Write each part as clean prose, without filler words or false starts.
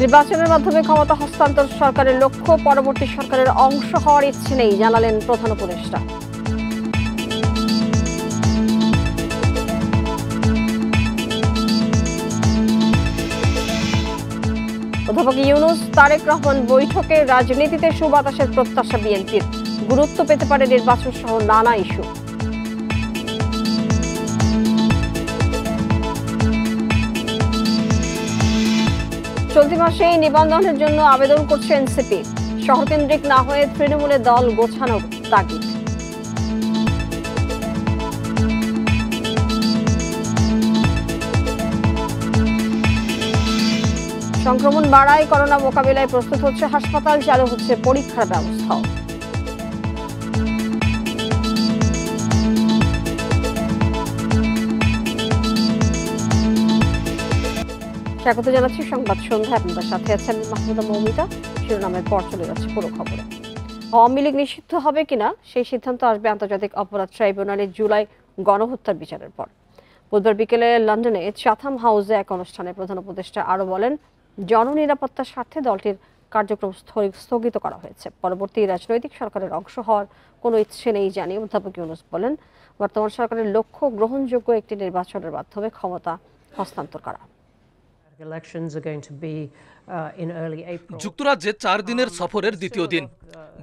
নির্বাচনের মাধ্যমে ক্ষমতা হস্তান্তর সরকারের লক্ষ্য, পরবর্তী সরকারের অংশ হওয়ার ইচ্ছে নেই জানালেন প্রধান উপদেষ্টা। অধ্যাপক ইউনূস তারেক রহমান বৈঠকে রাজনীতিতে সুবাতাসের প্রত্যাশা বিএনপির, গুরুত্ব পেতে পারে নির্বাচন সহ নানা ইস্যু। চলতি মাসে নিবন্ধনের জন্য আবেদন করছে এনসিপি, শহরকেন্দ্রিক না হয়ে তৃণমূলের দল গোছানোর তাগিদ। সংক্রমণ বাড়ায়, করোনা মোকাবিলায় প্রস্তুত হচ্ছে হাসপাতাল, চালু হচ্ছে পরীক্ষার ব্যবস্থাও। স্বাগত জানাচ্ছি সংবাদ সন্ধ্যা, আপনাদের সাথে আছে আমি মাহমুদা মৌমিতা। শিরোনামের পর চলে যাচ্ছে পুরো খবরে। আওয়ামী লীগ নিষিদ্ধ হবে কিনা সেই সিদ্ধান্ত আসবে আন্তর্জাতিক অপরাধ ট্রাইব্যুনালের জুলাই গণহত্যার বিচারের পর। বুধবার বিকেলে লন্ডনে চাথাম হাউসে এক অনুষ্ঠানে প্রধান উপদেষ্টা আরও বলেন, জননিরাপত্তার স্বার্থে দলটির কার্যক্রম স্থগিত করা হয়েছে। পরবর্তী রাজনৈতিক সরকারের অংশ হওয়ার কোনো ইচ্ছে নেই জানিয়ে অধ্যাপক ইউনূস বলেন, বর্তমান সরকারের লক্ষ্য গ্রহণযোগ্য একটি নির্বাচনের মাধ্যমে ক্ষমতা হস্তান্তর করা। যুক্তরাজ্যে 4 দিনের সফরের দ্বিতীয় দিন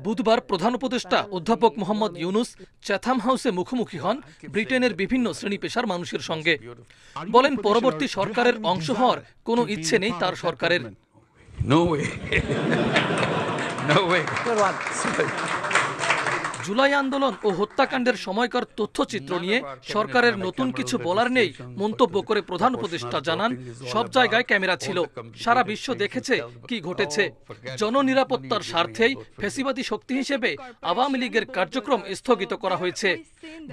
বুধবার প্রধান উপদেষ্টা অধ্যাপক মোহাম্মদ ইউনূস চ্যাথাম হাউসে মুখোমুখি হন ব্রিটেনের বিভিন্ন শ্রেণী পেশার মানুষের সঙ্গে। বলেন, পরবর্তী সরকারের অংশ হওয়ার কোনো ইচ্ছে নেই তার সরকারের। জুলাই আন্দোলন ও হত্যাকাণ্ডের সময়কার তথ্যচিত্র নিয়ে সরকারের নতুন কিছু বলার নেই মন্তব্য করে প্রধান উপদেষ্টা জানান, সব জায়গায় ক্যামেরা ছিল, সারা বিশ্ব দেখেছে কি ঘটেছে। জননিরাপত্তার স্বার্থেই ফ্যাসিবাদী শক্তি হিসেবে আওয়ামী লীগের কার্যক্রম স্থগিত করা হয়েছে।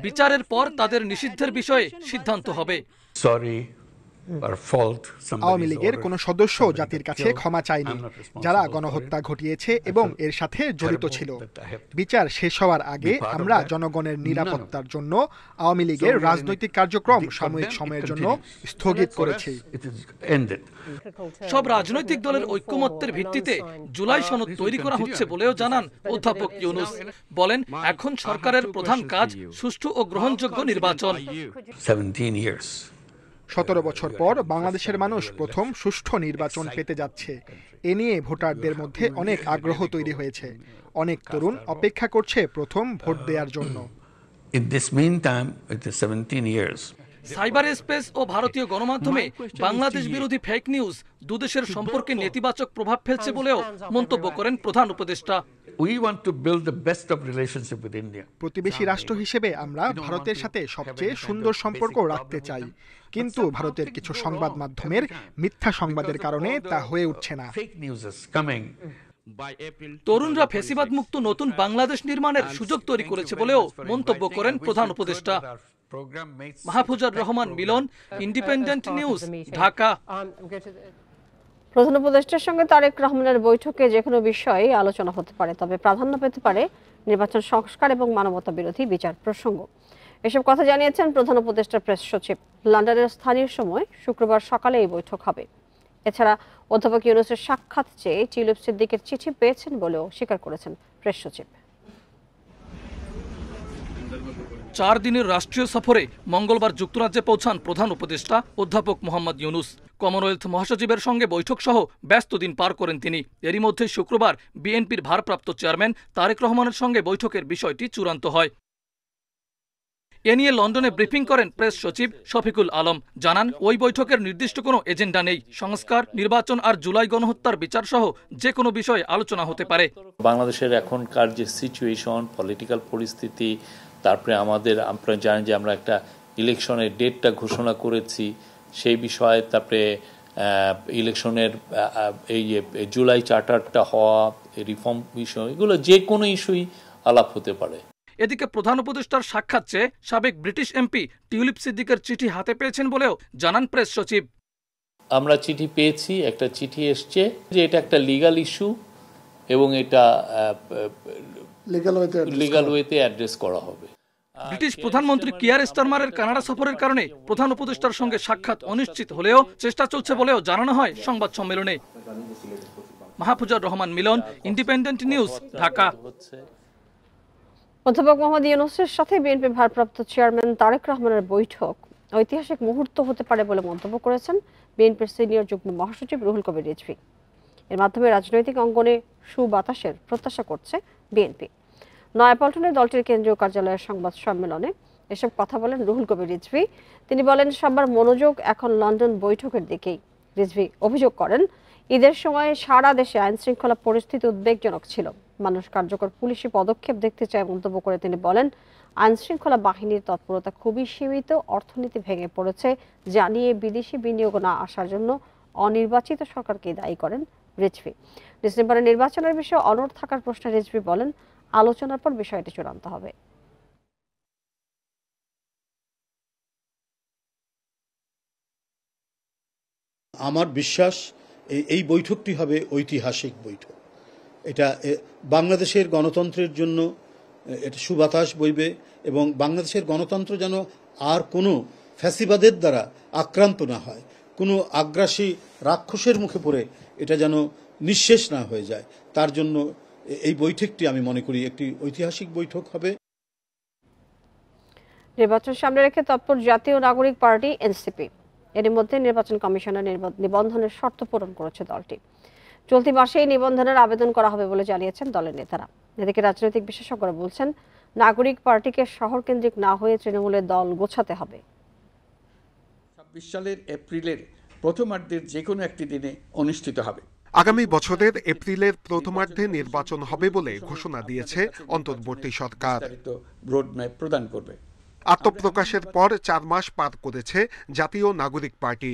বিচারের পর তাদের নিষিদ্ধের বিষয়ে সিদ্ধান্ত হবে। আওয়ামী লীগের কোন সদস্য জাতির কাছে ক্ষমা চায়নি যারা গণহত্যা ঘটিয়েছে এবং এর সাথে জড়িত ছিল। বিচার শেষ হওয়ার আগে আমরা জনগণের নিরাপত্তার জন্য আওয়ামী লীগের রাজনৈতিক কার্যক্রম সাময়িক সময়ের জন্য স্থগিত করেছি। সব রাজনৈতিক দলের ঐক্যমত্যের ভিত্তিতে জুলাই সনদ তৈরি করা হচ্ছে বলেও জানান অধ্যাপক ইউনূস। বলেন, এখন সরকারের প্রধান কাজ সুষ্ঠু ও গ্রহণযোগ্য নির্বাচন। 17 বছর পর বাংলাদেশের মানুষ প্রথম সুষ্ঠু নির্বাচন পেতে যাচ্ছে। এ নিয়ে ভোটারদের মধ্যে অনেক আগ্রহ তৈরি হয়েছে। অনেক তরুণ অপেক্ষা করছে প্রথম ভোট দেওয়ার জন্য। সাইবার স্পেস ও ভারতীয় গণমাধ্যমে বাংলাদেশ বিরোধী ফেক নিউজ দুদেশের সম্পর্কে নেতিবাচক প্রভাব ফেলছে বলেও মন্তব্য করেন প্রধান উপদেষ্টা। প্রতিবেশী রাষ্ট্র হিসেবে আমরা ভারতের সাথে সবচেয়ে সুন্দর সম্পর্ক রাখতে চাই, কিন্তু ভারতের কিছু সংবাদ মাধ্যমের মিথ্যা সংবাদের কারণে তা হয়ে উঠছে না। তরুণরা ফ্যাসিবাদ মুক্ত নতুন বাংলাদেশ নির্মাণের সুযোগ তৈরি করেছে বলেও মন্তব্য করেন প্রধান উপদেষ্টা। মাহফুজার রহমান মিলন, ইন্ডিপেন্ডেন্ট নিউজ, ঢাকা। প্রধান উপদেষ্টার সঙ্গে তারেক রহমানের বৈঠকে যে কোনো বিষয়ে আলোচনা হতে পারে, তবে প্রাধান্য পেতে পারে নির্বাচন সংস্কার এবং মানবতা বিরোধী বিচার প্রসঙ্গ। এসব কথা জানিয়েছেন প্রধান উপদেষ্টার প্রেস সচিব। লন্ডনের স্থানীয় সময় শুক্রবার সকালে এই বৈঠক হবে। এছাড়া অধ্যাপক ইউনূসের সাক্ষাৎ চেয়ে টিউলিপ সিদ্দিকের চিঠি পেয়েছেন বলেও স্বীকার করেছেন প্রেস সচিব। 4 দিনের রাষ্ট্রীয় সফরে মঙ্গলবার যুক্তরাজ্যে পৌঁছান প্রধান উপদেষ্টা অধ্যাপক মোহাম্মদ ইউনূস। কমনওয়েলথ মহাসচিবের সঙ্গে বৈঠক সহ ব্যস্ত দিন পার করেন তিনি। এরই মধ্যে শুক্রবার বিএনপির ভারপ্রাপ্ত চেয়ারম্যান তারেক রহমানের সঙ্গে বৈঠকের বিষয়টি চূড়ান্ত হয়। এ নিয়ে লন্ডনে ব্রিফিং করেন প্রেস সচিব শফিকুল আলম। জানান, ওই বৈঠকের নির্দিষ্ট কোনো এজেন্ডা নেই। সংস্কার, নির্বাচন আর জুলাই গণহত্যার বিচার সহ যে কোনো বিষয়ে আলোচনা হতে পারে। বাংলাদেশের এখনকার যে সিচুয়েশন, পলিটিক্যাল পরিস্থিতি, তারপরে আপনারা জানেন যে আমরা একটা ইলেকশনের ডেটটা ঘোষণা করেছি, সেই বিষয়ে তারপরে ইলেকশনের এই জুলাই চার্টারটা হওয়া, রিফর্ম বিষয়, এগুলো যে কোনো ইস্যুই আলাপ হতে পারে। এদিকে প্রধান উপদেষ্টার সাক্ষাৎ চেয়ে সাবেক ব্রিটিশ এমপি টিউলিপ সিদ্দিকের চিঠি হাতে পেয়েছেন বলেও জানান প্রেস সচিব। আমরা চিঠি পেয়েছি, একটা চিঠি এসছে যে এটা একটা লিগ্যাল ইস্যু এবং এটা লিগ্যাল ওয়েতে অ্যাড্রেস করা হবে। ব্রিটিশ প্রধানমন্ত্রী কিয়ার স্টারমারের কানাডা সফরের কারণে প্রধান উপদেষ্টার সঙ্গে সাক্ষাৎ অনিশ্চিত হলেও চেষ্টা চলছে বলেও জানানো হয় সংবাদ সম্মেলনে। মাহফুজুর রহমান মিলন, ইন্ডিপেন্ডেন্ট নিউজ, ঢাকা। অধ্যাপক মোহাম্মদ ইউনূসের সাথে বিএনপি ভারপ্রাপ্ত চেয়ারম্যান তারেক রহমানের বৈঠক ঐতিহাসিক মুহূর্ত হতে পারে বলে মন্তব্য করেছেন বিএনপির সিনিয়র যুগ্ম মহাসচিব রুহুল কবির রিজভী। এর মাধ্যমে রাজনৈতিক অঙ্গনে সুবাতাসের প্রত্যাশা করছে বিএনপি। নয়াপল্টনে দলটির কেন্দ্রীয় কার্যালয়ের সংবাদ সম্মেলনে এসব কথা বলেন রুহুল কবির রিজভী। তিনি বলেন, সবার মনোযোগ এখন লন্ডন বৈঠকের দিকেই। রিজভী অভিযোগ করেন, ঈদের সময় সারা দেশে আইন শৃঙ্খলা পরিস্থিতি উদ্বেগজনক ছিল। মানুষ কার্যকর পুলিশি পদক্ষেপ দেখতে চায় মন্তব্য করে তিনি বলেন, আইন শৃঙ্খলা বাহিনীর তৎপরতা খুবই সীমিত, অর্থনীতি ভেঙে পড়েছে জানিয়ে বিদেশি বিনিয়োগ না আসার জন্য অনির্বাচিত সরকারকে দায়ী করেন রিজভী। ডিসেম্বরের নির্বাচনের বিষয়ে অনড় থাকার প্রশ্নে রিজভী বলেন, আলোচনার পর বিষয়টি চূড়ান্ত হবে। আমার বিশ্বাস এই বৈঠকটি হবে ঐতিহাসিক বৈঠক। এটা বাংলাদেশের গণতন্ত্রের জন্য এটা সুবাতাস বইবে এবং বাংলাদেশের গণতন্ত্র যেন আর কোনো ফ্যাসিবাদের দ্বারা আক্রান্ত না হয়, কোনো আগ্রাসী রাক্ষসের মুখে পড়ে এটা যেন নিঃশেষ না হয়ে যায়, তার জন্য এই বৈঠকটি আমি মনে করি একটি ঐতিহাসিক বৈঠক হবে। নির্বাচন সামনে রেখে তৎপর জাতীয় নাগরিক পার্টি এনসিপি। এর মধ্যে নির্বাচন কমিশনের নিবন্ধনের শর্ত পূরণ করেছে দলটি। চলতি মাসেই নিবন্ধনের আবেদন করা হবে বলে জানিয়েছেন দলের নেতারা। এদিকে রাজনৈতিক বিশেষজ্ঞরা বলছেন, নাগরিক পার্টিকে শহর কেন্দ্রিক না হয়ে তৃণমূলের দল গোছাতে হবে। ২৬ সালের এপ্রিলের প্রথমার্ধের যে কোনো একটি দিনে অনুষ্ঠিত হবে। আগামী বছরের এপ্রিলের প্রথমার্ধে নির্বাচন হবে বলে ঘোষণা দিয়েছে অন্তর্বর্তী সরকার। রোডম্যাপ প্রদান করবে। আত্মপ্রকাশের পর ৪ মাস পার করেছে জাতীয় নাগরিক পার্টি।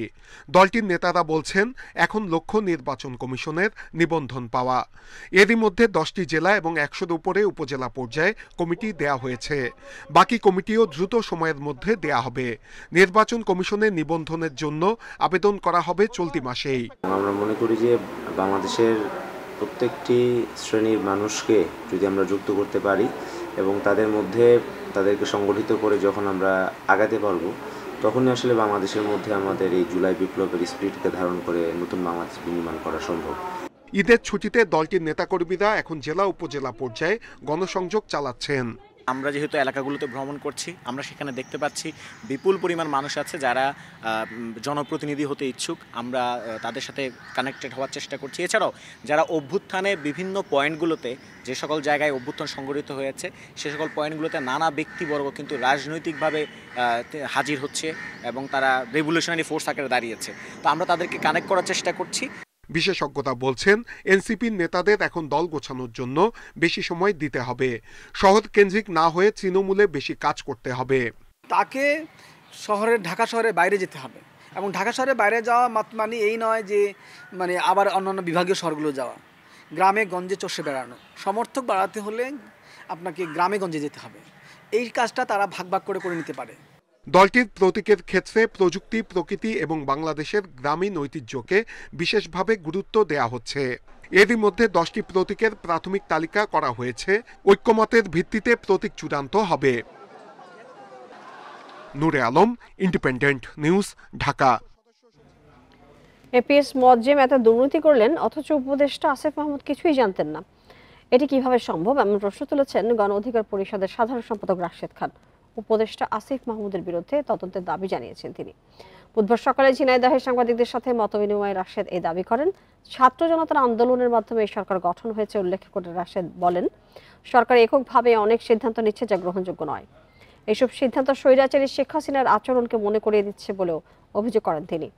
দলটির নেতারা বলছেন, এখন লক্ষ্য নির্বাচন কমিশনের নিবন্ধন পাওয়া। এরই মধ্যে 10টি জেলা এবং 100-র উপরে উপজেলা পর্যায়ে কমিটি দেয়া হয়েছে। বাকি কমিটিও দ্রুত সময়ের মধ্যে দেয়া হবে। নির্বাচন কমিশনের নিবন্ধনের জন্য আবেদন করা হবে চলতি মাসেই। আমরা মনে করি যে বাংলাদেশের প্রত্যেকটি শ্রেণীর মানুষকে যদি আমরা যুক্ত করতে পারি এবং তাদের মধ্যে তাদেরকে সংগঠিত করে যখন আমরা আগাতে পারবো, তখনই আসলে বাংলাদেশের মধ্যে আমাদের এই জুলাই বিপ্লবের স্পিরিটকে ধারণ করে নতুন বাংলাদেশ বিনির্মাণ করা সম্ভব। ঈদের ছুটিতে দলটির নেতাকর্মীরা এখন জেলা উপজেলা পর্যায়ে গণসংযোগ চালাচ্ছেন। আমরা যেহেতু এলাকাগুলোতে ভ্রমণ করছি, আমরা সেখানে দেখতে পাচ্ছি বিপুল পরিমাণ মানুষ আছে যারা জনপ্রতিনিধি হতে ইচ্ছুক। আমরা তাদের সাথে কানেক্টেড হওয়ার চেষ্টা করছি। এছাড়াও যারা অভ্যুত্থানের বিভিন্ন পয়েন্টগুলোতে, যে সকল জায়গায় অভ্যুত্থান সংঘটিত হয়েছে, সে সকল পয়েন্টগুলোতে নানা ব্যক্তিবর্গ কিন্তু রাজনৈতিকভাবে হাজির হচ্ছে এবং তারা রেভলিউশনারি ফোর্স আকারে দাঁড়িয়েছে। তো আমরা তাদেরকে কানেক্ট করার চেষ্টা করছি। বিশেষজ্ঞরা বলছেন, এনসিপির নেতাদের এখন দল গোছানোর জন্য বেশি সময় দিতে হবে। শহর কেন্দ্রিক না হয়ে তৃণমূলে বেশি কাজ করতে হবে। তাকে ঢাকা শহরের বাইরে যেতে হবে এবং ঢাকা শহরের বাইরে যাওয়া মানে এই নয় যে আবার অন্যান্য বিভাগীয় শহরগুলো যাওয়া। গ্রামে গঞ্জে চষে বেড়ানো, সমর্থক বাড়াতে হলে আপনাকে গ্রামে গঞ্জে যেতে হবে। এই কাজটা তারা ভাগ ভাগ করে নিতে পারে। দলটির প্রতীকের ক্ষেত্রে প্রযুক্তি, প্রকৃতি এবং বাংলাদেশের গ্রামীণ ঐতিহ্যকে বিশেষভাবে গুরুত্ব দেয়া হচ্ছে। এরই মধ্যে 10টি প্রতীকের প্রাথমিক তালিকা করা হয়েছে। ঐক্যমতের ভিত্তিতে প্রতীক চূড়ান্ত হবে। Nure Alam, independent news, Dhaka. APS Moazzem এত দুর্নীতি করলেন অথচ উপদেষ্টা আসিফ মাহমুদ কিছুই জানতেন না। এটি কিভাবে সম্ভব, এমন প্রশ্ন তুলেছেন গণ অধিকার পরিষদের সাধারণ সম্পাদক রাশেদ খান। উপদেষ্টা আসিফ মাহমুদের বিরুদ্ধে তদন্তের দাবি জানিয়েছেন তিনি। বুধবার সকালে ঝিনাইদহে সাংবাদিকদের সাথে মতবিনিময়ে রাশেদ এই দাবি করেন। ছাত্র জনতার আন্দোলনের মাধ্যমে এই সরকার গঠন হয়েছে উল্লেখ করে রাশেদ বলেন, সরকার এককভাবে অনেক সিদ্ধান্ত নিচ্ছে যা গ্রহণযোগ্য নয়। এইসব সিদ্ধান্ত স্বৈরাচারী শেখ হাসিনার আচরণকে মনে করিয়ে দিচ্ছে বলেও অভিযোগ করেন তিনি।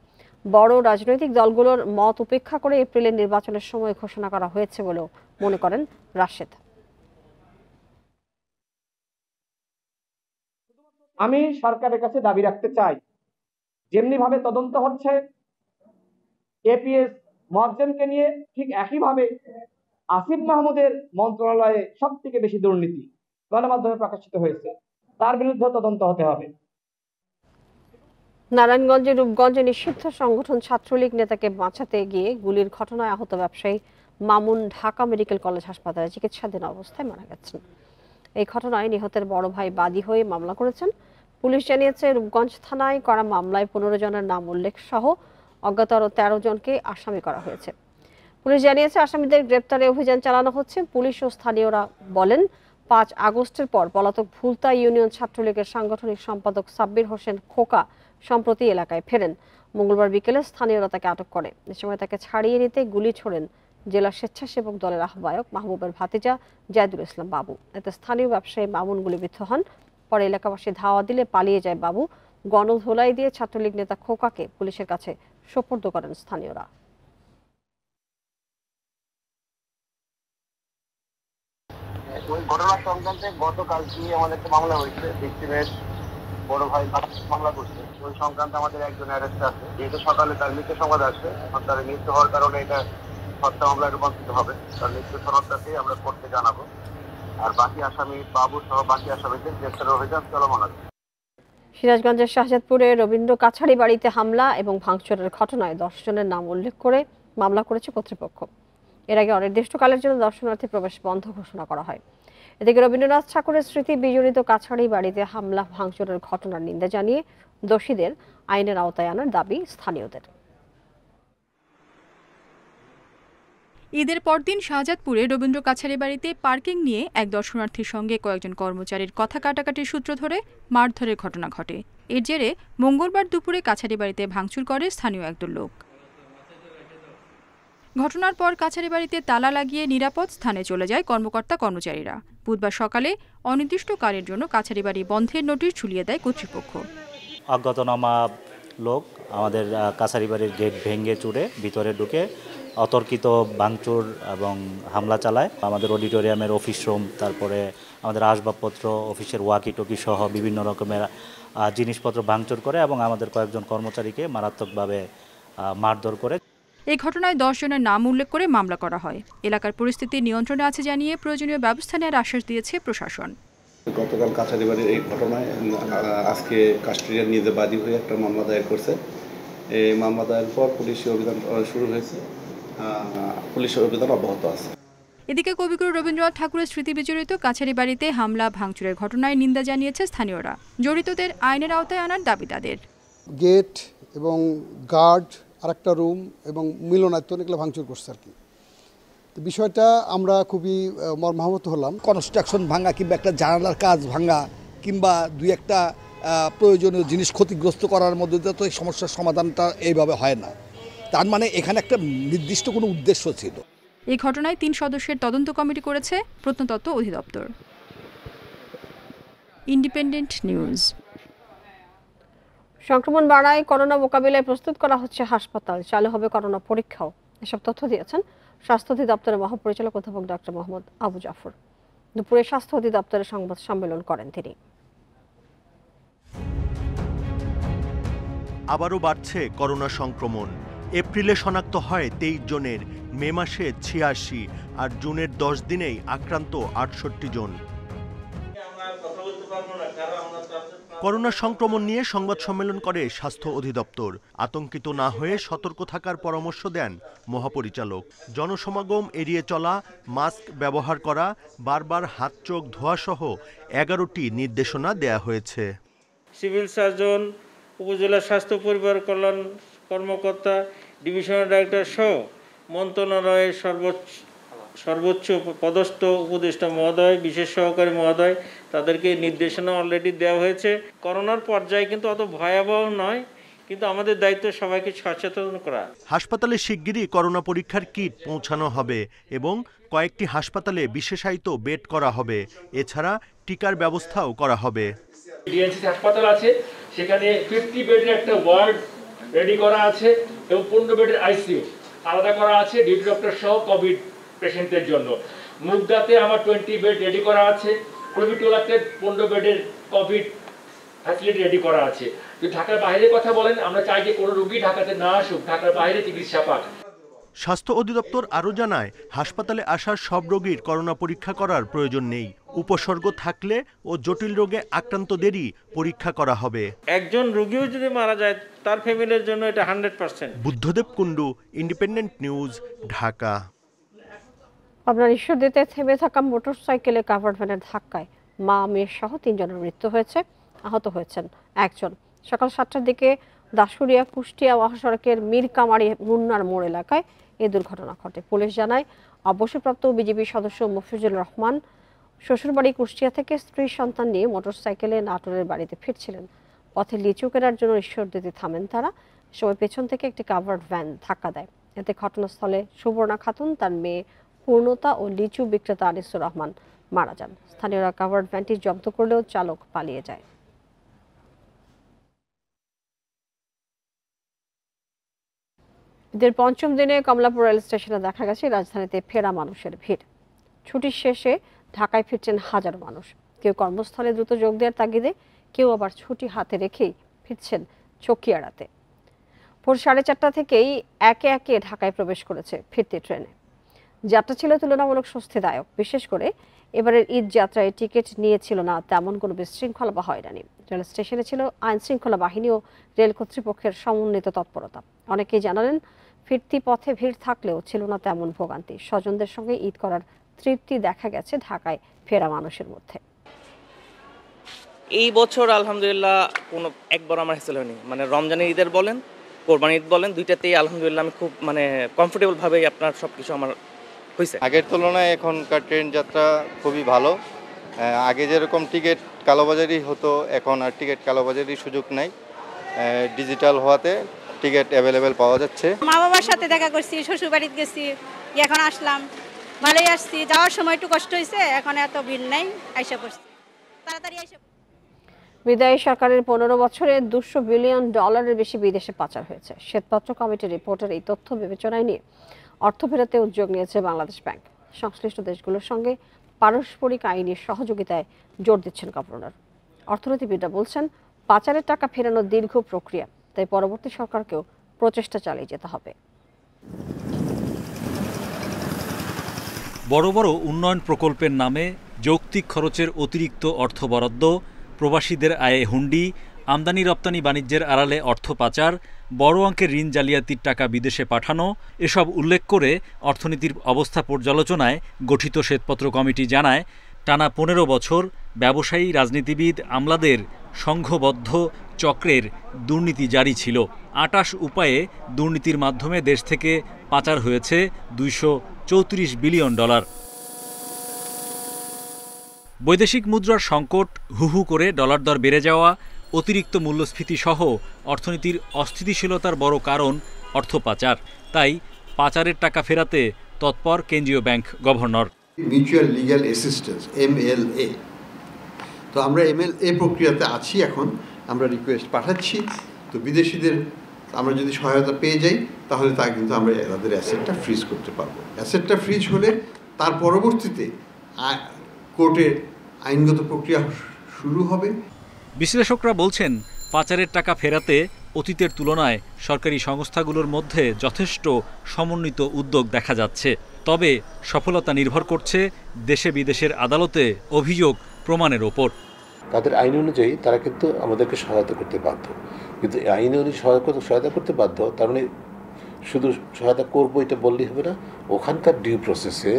বড় রাজনৈতিক দলগুলোর মত উপেক্ষা করে এপ্রিলের নির্বাচনের সময় ঘোষণা করা হয়েছে বলেও মনে করেন রাশেদ। আমি সরকারের কাছে দাবি রাখতে চাই, যেমনি ভাবে তদন্ত হচ্ছে এপিএস মোয়াজ্জেমকে নিয়ে, ঠিক একইভাবে আসিফ মাহমুদের মন্ত্রণালয়ে সবথেকে বেশি দুর্নীতি গণমাধ্যমে প্রকাশিত হয়েছে, তার বিরুদ্ধে তদন্ত হতে হবে। নারায়ণগঞ্জের রূপগঞ্জে নিষিদ্ধ সংগঠন ছাত্রলীগ নেতাকে বাঁচাতে গিয়ে গুলির ঘটনায় আহত ব্যবসায়ী মামুন ঢাকা মেডিকেল কলেজ হাসপাতালে চিকিৎসাধীন অবস্থায় মারা গেছেন। এই ঘটনায় নিহতের বড় ভাই বাদী হয়ে মামলা করেছেন। পুলিশ জানিয়েছে রূপগঞ্জ থানায় করা মামলায় 15 জনের নাম উল্লেখ সহ অজ্ঞাত আরও 13 জনকে আসামি করা হয়েছে। পুলিশ জানিয়েছে আসামিদের গ্রেপ্তারে অভিযান চালানো হচ্ছে। পুলিশ ও স্থানীয়রা বলেন 5 আগস্টের পর পলাতক ভুলতা ইউনিয়ন ছাত্রলীগের সাংগঠনিক সম্পাদক সাব্বির হোসেন খোকা সম্প্রতি এলাকায় ফেরেন। মঙ্গলবার বিকেলে স্থানীয়রা তাকে আটক করে। এ সময় তাকে ছাড়িয়ে নিতে গুলি ছোড়েন জেলা স্বেচ্ছাসেবক দলের আহ্বায়ক মাহবুবের ভাতিজা জায়দুল ইসলাম বাবু। এতে স্থানীয় ব্যবসায়ী মামুন গুলিবিদ্ধ হন। পরে এলাকাবাসী ধাওয়া দিলে পালিয়ে যায় বাবু। গণধোলাই দিয়ে ছাত্রলীগ নেতা খোকাকে পুলিশের কাছে সোপর্দ করেন স্থানীয়রা। ওই ঘটনার সংক্রান্তে গতকালকে আমাদের একটা মামলা হয়েছে, ভিকটিমের বড় ভাই মামলা করছে। ওই সংক্রান্তে আমাদের একজন অ্যারেস্ট আছে। যেহেতু সকালে তার মৃত্যু সংবাদ আসছে, এখন তার মৃত্যু হওয়ার কারণে এটা হত্যা মামলায় রূপান্তরিত হবে। তার মৃত্যু সনদটাকে আমরা কোর্টে জানাবো। আর বাকি আসামি বাবু সহ বাকি আসামিদের গ্রেফতারের অভিযান চলমান আছে। সিরাজগঞ্জের শাহজাদপুরে রবীন্দ্র কাছারি বাড়িতে হামলা এবং ভাঙচুরের ঘটনায় 10 জনের নাম উল্লেখ করে মামলা করেছে কর্তৃপক্ষ। এর আগে অনির্দিষ্টকালের জন্য দর্শনার্থী প্রবেশ বন্ধ ঘোষণা করা হয়। এদিকে রবীন্দ্রনাথ ঠাকুরের স্মৃতি বিজড়িত কাছারি বাড়িতে হামলা ভাঙচুরের ঘটনার নিন্দা জানিয়ে দোষীদের আইনের আওতায় আনার দাবি স্থানীয়দের। ঈদের পরদিন শাহজাদপুরে রবীন্দ্র কাছারি বাড়িতে পার্কিং নিয়ে এক দর্শনার্থীর সঙ্গে কয়েকজন কর্মচারীর কথা কাটাকাটির সূত্র ধরে মারধরের ঘটনা ঘটে। এর জেরে মঙ্গলবার দুপুরে কাছারি বাড়িতে ভাঙচুর করে স্থানীয় একদল লোক। ঘটনার পর কাছারি বাড়িতে তালা লাগিয়ে নিরাপদ স্থানে চলে যায় কর্মকর্তা কর্মচারীরা। বুধবার সকালে অনির্দিষ্টকালের জন্য কাছারি বাড়ি বন্ধের নোটিশ ঝুলিয়ে দেয় কর্তৃপক্ষ। অজ্ঞাতনামা লোক আমাদের কাছারি বাড়ির গেট ভেঙে চুরে ভিতরে ঢুকে অতর্কিত ভাঙচুর এবং হামলা চালায়। আমাদের অডিটোরিয়ামের অফিস রুম, তারপরে আমাদের আসবাবপত্র, অফিসের ওয়াকি টকি সহ বিভিন্ন রকমের জিনিসপত্র ভাঙচুর করে এবং আমাদের কয়েকজন কর্মচারীকে মারাত্মকভাবে মারধর করে। এই ঘটনায় 10 জনের নাম উল্লেখ করে মামলা করা হয়। এলাকার পরিস্থিতি নিয়ন্ত্রণে আছে জানিয়ে প্রয়োজনীয় ব্যবস্থা নেওয়ার আশ্বাস দিয়েছে প্রশাসন। গতকাল কাছারি বাড়ির এই ঘটনায় আজকে কাস্টডিয়ান নিজে বাদী হয়ে একটা মামলা দায়ের করছে। এই মামলা দায়ের পর পুলিশি অভিযান শুরু হয়েছে। পুলিশের অভিযান অব্যাহত আছে। এদিকে কবিগুরু রবীন্দ্রনাথ ঠাকুরের স্মৃতি বিজড়িত কাছারি বাড়িতে হামলা ভাঙচুরের ঘটনায় নিন্দা জানিয়েছে স্থানীয়রা। জড়িতদের আইনের আওতায় আনার দাবি তাদের। গেট এবং গার্ড আর একটা রুম এবং মিলনায়তন এগুলো ভাঙচুর করছে আর কি। তো বিষয়টা আমরা খুবই মর্মাহত হলাম। কনস্ট্রাকশন ভাঙা কিংবা একটা জানালার কাজ ভাঙা কিংবা দুই একটা প্রয়োজনীয় জিনিস ক্ষতিগ্রস্ত করার মধ্যে তো এই সমস্যার সমাধানটা এইভাবে হয় না। তার মানে এখানে একটা নির্দিষ্ট কোনো উদ্দেশ্য ছিল। এই ঘটনায় 3 সদস্যের তদন্ত কমিটি করেছে প্রত্নতত্ত্ব অধিদপ্তর। Independent news. সংক্রমণ বাড়ায় করোনা মোকাবিলায় প্রস্তুত করা হচ্ছে হাসপাতাল, চালু হবে করোনা পরীক্ষাও। এসব তথ্য দিয়েছেন স্বাস্থ্য অধিদপ্তরের মহাপরিচালক অধ্যাপক ডক্টর মোহাম্মদ আবু জাফর। দুপুরে স্বাস্থ্য অধিদপ্তরের সংবাদ সম্মেলন করেন তিনি। আবারও বাড়ছে করোনা সংক্রমণ। এপ্রিলে শনাক্ত হয় 23 জনের, মে মাসে 86 আর জুনের 10 দিনেই আক্রান্ত 68 জন। করোনা সংক্রমণ নিয়ে সংবাদ সম্মেলন করে স্বাস্থ্য অধিদপ্তর। আতঙ্কিত না হয়ে সতর্ক থাকার পরামর্শ দেন মহাপরিচালক। জনসমাগম এড়িয়ে চলা, মাস্ক ব্যবহার করা, বারবার হাত চোখ ধোয়া সহ 11টি নির্দেশনা দেয়া হয়েছে। সিভিল সার্জন, উপজেলা স্বাস্থ্য পরিবার কল্যাণ কর্মকর্তা, ডিভিশনাল ডাইরেক্টর সহ মন্ত্রণালয়ের সর্বোচ্চ পদস্থ উপদেষ্টা মহোদয়, বিশেষ সহকারী মহোদয়, তাদেরকে নির্দেশনা অলরেডি দেওয়া হয়েছে। করোনার পর্যায়ে কিন্তু অত ভয়াবহ নয়, কিন্তু আমাদের দায়িত্ব সবাইকে সচেতন করা। হাসপাতালে শিগগিরই করোনা পরীক্ষার কিট পৌঁছানো হবে এবং কয়েকটি হাসপাতালে বিশেষায়িত বেড করা হবে। এছাড়া টিকার ব্যবস্থাও করা হবে। ডিএনসি হাসপাতাল আছে, সেখানে 50 বেডের একটা ওয়ার্ড রেডি করা আছে এবং 15 বেডের আইসিইউ আলাদা করা আছে ডিউটি ডক্টর সহ কোভিড পেশেন্টদের জন্য। মুগদাতে আমার 20 বেড রেডি করা আছে, কবিটোলাতে 15 বেডের কোভিড ফ্যাসিলিটি রেডি করা আছে। যদি ঢাকার বাইরে কথা বলেন, আমরা চাই যে কোনো রোগী ঢাকাতে না আসুক, ঢাকার বাইরে চিকিৎসা পাক। স্বাস্থ্য অধিদপ্তর আরও জানায়, হাসপাতালে আসা সব রোগীর করোনা পরীক্ষা করার প্রয়োজন নেই। উপসর্গ থাকলে ও জটিল রোগে আক্রান্তদেরই পরীক্ষা করা হবে। একজন রোগীও যদি মারা যায়, তার ফ্যামিলির জন্য এটা 100%। Buddhadeb Kundu, independent news, Dhaka. আপনার ঈশ্বরদীতে থেমে থাকা মোটরসাইকেলে কাভার্ড ভ্যানের ধাক্কায় মা মেয়ে সহ 3 জনের মৃত্যু হয়েছে, আহত হয়েছেন 1 জন। সকাল 7টার দিকে দাসুরিয়া কুষ্টিয়া মহাসড়কের মীরকামারি মুন্নার মোড় এলাকায় এই দুর্ঘটনা ঘটে। পুলিশ জানায় অবসরপ্রাপ্ত বিজেপি সদস্য মফিজুল রহমান শ্বশুরবাড়ি কুষ্টিয়া থেকে স্ত্রী সন্তান নিয়ে মোটরসাইকেলে নাটোরের বাড়িতে ফিরছিলেন। পথে লিচু কেনার জন্য ঈশ্বরদীতে থামেন তারা। সময় পেছন থেকে একটি কাভার্ড ভ্যান ধাক্কা দেয়। এতে ঘটনাস্থলে সুবর্ণা খাতুন, তার মেয়ে পূর্ণতা ও লিচু বিক্রেতা আনিসুর রহমান মারা যান। স্থানীয়রা কাভার্ড ভ্যানটি জব্দ করলেও চালক পালিয়ে যায়। ঈদের পঞ্চম দিনে কমলাপুর রেল স্টেশনে দেখা গেছে রাজধানীতে ফেরা মানুষের ভিড়। ছুটির শেষে ঢাকায় ফিরছেন হাজারো মানুষ। কেউ কর্মস্থলে দ্রুত যোগ দেওয়ার তাগিদে, কেউ আবার ছুটি হাতে রেখেই ফিরছেন চকি এড়াতে। ভোর 4:30 থেকেই একে একে ঢাকায় প্রবেশ করেছে ফিরতি ট্রেনে। যাত্রা ছিল তুলনামূলক স্বস্তিদায়ক। বিশেষ করে এবারের ঈদ যাত্রায় টিকিট নিয়েছিল না তেমন কোনো বিশৃঙ্খলা বা হয়রানি। রেল স্টেশনে ছিল আইন শৃঙ্খলা বাহিনী ও রেল কর্তৃপক্ষের সমন্বিত তৎপরতা। অনেকেই জানালেন ফিরতি পথে ভিড় থাকলেও ছিল না তেমন ভোগান্তি। স্বজনদের সঙ্গে ঈদ করার তৃপ্তি দেখা গেছে ঢাকায় ফেরা মানুষের মধ্যে। এই বছর আলহামদুলিল্লাহ কোনো একবার আমার হ্যাসেল হয়নি। মানে রমজানের ঈদের বলেন, কোরবানি ঈদ বলেন, দুইটাতেই আলহামদুলিল্লাহ আমি খুব কমফোর্টেবল ভাবেই আপনার সবকিছু আমার হয়েছে। আগের তুলনায় এখনকার ট্রেন যাত্রা খুবই ভালো। আগে যেরকম টিকিট কালোবাজারি হতো, এখন আর টিকিট কালোবাজারির সুযোগ নাই। ডিজিটাল হওয়াতে টিকিট অ্যাভেলেবেল পাওয়া যাচ্ছে। মা বাবার সাথে দেখা করছি, শ্বশুর বাড়িতে গেছি, এখন আসলাম, ভালোই আসছি। যাওয়ার সময় একটু কষ্ট হয়েছে, এখন এত ভিড় নাই, আইসা পড়ছি তাড়াতাড়ি আইসা। বিদায়ী সরকারের 15 বছরে $200 বিলিয়ন বেশি বিদেশে পাচার হয়েছে। শ্বেতপত্র কমিটির রিপোর্টের এই তথ্য বিবেচনায় নিয়ে অর্থ ফেরাতে উদ্যোগ নিয়েছে বাংলাদেশ ব্যাংক। সংশ্লিষ্ট দেশগুলোর সঙ্গে পারস্পরিক আইনি সহযোগিতায় জোর দিচ্ছেন গভর্নর। অর্থনীতিবিদরা বলছেন পাচারের টাকা ফেরানো দীর্ঘ প্রক্রিয়া, তাই পরবর্তী সরকারকেও প্রচেষ্টা চালিয়ে যেতে হবে। বড় বড় উন্নয়ন প্রকল্পের নামে যৌক্তিক খরচের অতিরিক্ত অর্থ বরাদ্দ, প্রবাসীদের আয়ে হুন্ডি, আমদানি রপ্তানি বাণিজ্যের আড়ালে অর্থ পাচার, বড় অঙ্কের ঋণ জালিয়াতির টাকা বিদেশে পাঠানো, এসব উল্লেখ করে অর্থনীতির অবস্থা পর্যালোচনায় গঠিত শ্বেতপত্র কমিটি জানায়, টানা 15 বছর ব্যবসায়ী, রাজনীতিবিদ, আমলাদের সংঘবদ্ধ চক্রের দুর্নীতি জারি ছিল। 28 উপায়ে দুর্নীতির মাধ্যমে দেশ থেকে পাচার হয়েছে $234 বিলিয়ন। বৈদেশিক মুদ্রার সংকট, হুহু করে ডলার দর বেড়ে যাওয়া, অতিরিক্ত মূল্যস্ফীতি সহ অর্থনীতির অস্থিতিশীলতার বড় কারণ অর্থ পাচার। তাই পাচারের টাকা ফেরাতে তৎপর কেন্দ্রীয় bank governor. Mutual legal assistance MLA, তো আমরা MLA প্রক্রিয়াতে আছি। এখন আমরা রিকোয়েস্ট পাঠাচ্ছি। তো বিদেশিদের আমরা যদি সহায়তা পেয়ে যাই তাহলে তা কিন্তু আমরা তাদের অ্যাসেটটা ফ্রিজ করতে পারবো। অ্যাসেটটা ফ্রিজ হলে তার পরবর্তীতে কোর্টের আইনগত প্রক্রিয়া শুরু হবে। বিশ্লেষকরা বলছেন পাচারের টাকা ফেরাতে অতীতের তুলনায় সরকারি সংস্থাগুলোর মধ্যে যথেষ্ট সমন্বিত উদ্যোগ দেখা যাচ্ছে। তবে সফলতা নির্ভর করছে দেশে বিদেশের আদালতে অভিযোগ প্রমাণের ওপর। তাদের আইন অনুযায়ী তারা কিন্তু আমাদেরকে সহায়তা করতে বাধ্য, কিন্তু আইন অনুযায়ী সহায়তা করতে বাধ্য তার মানে শুধু সহায়তা করবো এটা বললেই হবে না, ওখানকার ডিউ প্রসেসে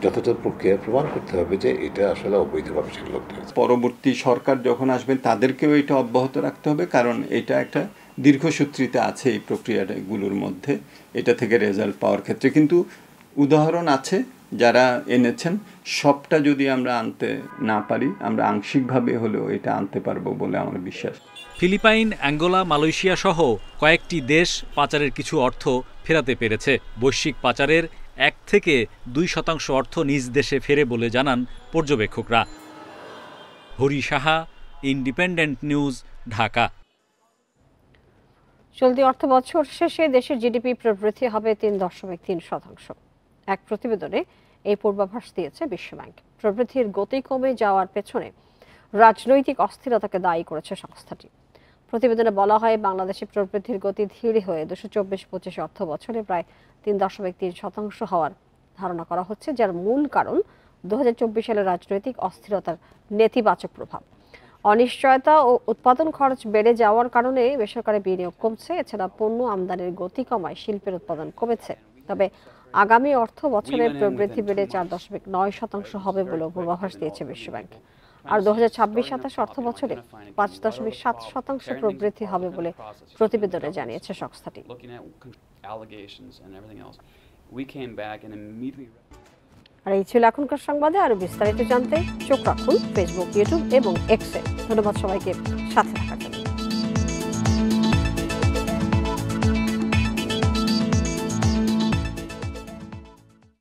যতটা প্রক্রিয়া প্রমাণ করতে হবে যে এটা আসলে অবৈধভাবে সেগুলো লোকটা। পরবর্তী সরকার যখন আসবেন তাদেরকেও এটা অব্যাহত রাখতে হবে, কারণ এটা একটা দীর্ঘসূত্রিতা আছে এই প্রক্রিয়াগুলোর মধ্যে, এটা থেকে রেজাল্ট পাওয়ার ক্ষেত্রে। কিন্তু উদাহরণ আছে যারা এনেছেন, সবটা যদি আমরা আনতে না পারি, আমরা আংশিকভাবে হলেও এটা আনতে পারবো বলে আমার বিশ্বাস। ফিলিপাইন, অ্যাঙ্গোলা, মালয়েশিয়া সহ কয়েকটি দেশ পাচারের কিছু অর্থ ফেরাতে পেরেছে। বৈশ্বিক পাচারের 1 থেকে 2% অর্থ নিজ দেশে ফেরে বলে জানান পর্যবেক্ষকরা। Hari Saha, independent news, Dhaka. চলতি অর্থ বছর শেষে দেশের জিডিপি প্রবৃদ্ধি হবে 3.3%। এক প্রতিবেদনে এই পূর্বাভাস দিয়েছে বিশ্বব্যাংক। প্রবৃদ্ধির গতি কমে যাওয়ার পেছনে রাজনৈতিক অস্থিরতাকে দায়ী করেছে সংস্থাটি। প্রতিবেদনে বলা হয় বাংলাদেশে প্রবৃদ্ধির গতি ধীর হয়ে 2024-25 অর্থ বছরে প্রায় 3.3% হওয়ার ধারণা করা হচ্ছে, যার মূল কারণ 2024 সালের রাজনৈতিক অস্থিরতার নেতিবাচক প্রভাব। অনিশ্চয়তা ও উৎপাদন খরচ বেড়ে যাওয়ার কারণে বেসরকারি বিনিয়োগ কমছে। এছাড়া পণ্য আমদানির গতি কমায় শিল্পের উৎপাদন কমেছে। তবে আগামী অর্থ বছরে প্রবৃদ্ধি বেড়ে 4.9% হবে বলে পূর্বাভাস দিয়েছে বিশ্বব্যাংক। আর 2026-27 অর্থ বছরে 5.7% প্রবৃদ্ধি হবে বলে প্রতিবেদনে জানিয়েছে সংস্থাটি। আর এই ছিল এখনকার সংবাদে। আরো বিস্তারিত জানতে চোখ রাখুন ফেসবুক, ইউটিউব এবং এক্সে। ধন্যবাদ সবাইকে সাথে